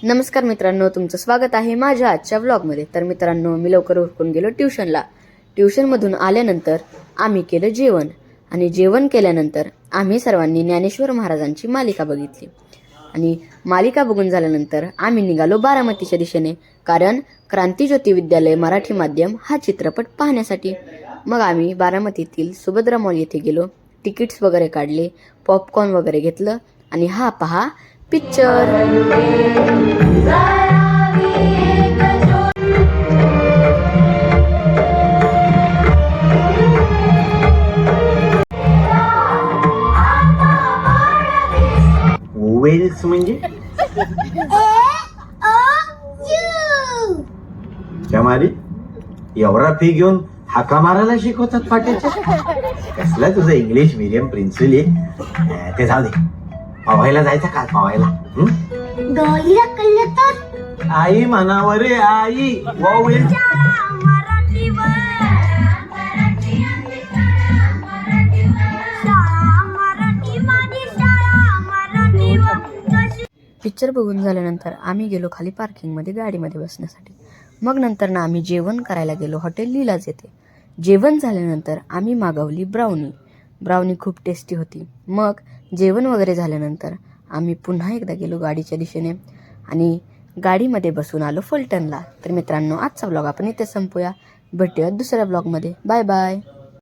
नमस्कार मित्रांनो, तुमचं स्वागत आहे माझ्या आजच्या व्लॉगमध्ये. तर मित्रांनो, मी लवकर उरकून गेलो ट्युशनला. ट्युशनमधून आल्यानंतर आम्ही केलं जेवण आणि जेवण केल्यानंतर आम्ही सर्वांनी ज्ञानेश्वर महाराजांची मालिका बघितली आणि मालिका बघून झाल्यानंतर आम्ही निघालो बारामतीच्या दिशेने, कारण क्रांतिज्योती विद्यालय मराठी माध्यम हा चित्रपट पाहण्यासाठी. मग आम्ही बारामतीतील सुभद्रा मॉल येथे गेलो, तिकीट्स वगैरे काढले, पॉपकॉर्न वगैरे घेतलं आणि हा पहा पिक्चर. ओवेल्स म्हणजे मारी एवढा फी घेऊन हाका मारायला शिकवतात पाट्याच्या. कसला तुझं इंग्लिश मीडियम प्रिन्सिपल आहे ते. जाऊ दे, पवायला जायचं का? पवायला आई म्हणावर रे आई. ओवेल्स पिक्चर बघून झाल्यानंतर आम्ही गेलो खाली पार्किंगमध्ये गाडीमध्ये बसण्यासाठी. मग नंतर ना आम्ही जेवण करायला गेलो हॉटेल लीलाज येथे. जेवण झाल्यानंतर आम्ही मागवली ब्राउनी खूप टेस्टी होती. मग जेवण वगैरे झाल्यानंतर आम्ही पुन्हा एकदा गेलो गाडीच्या दिशेने आणि गाडीमध्ये बसून आलो फलटणला. तर मित्रांनो, आजचा ब्लॉग आपण इथे संपूया. भेटूया दुसऱ्या ब्लॉगमध्ये. Bye bye.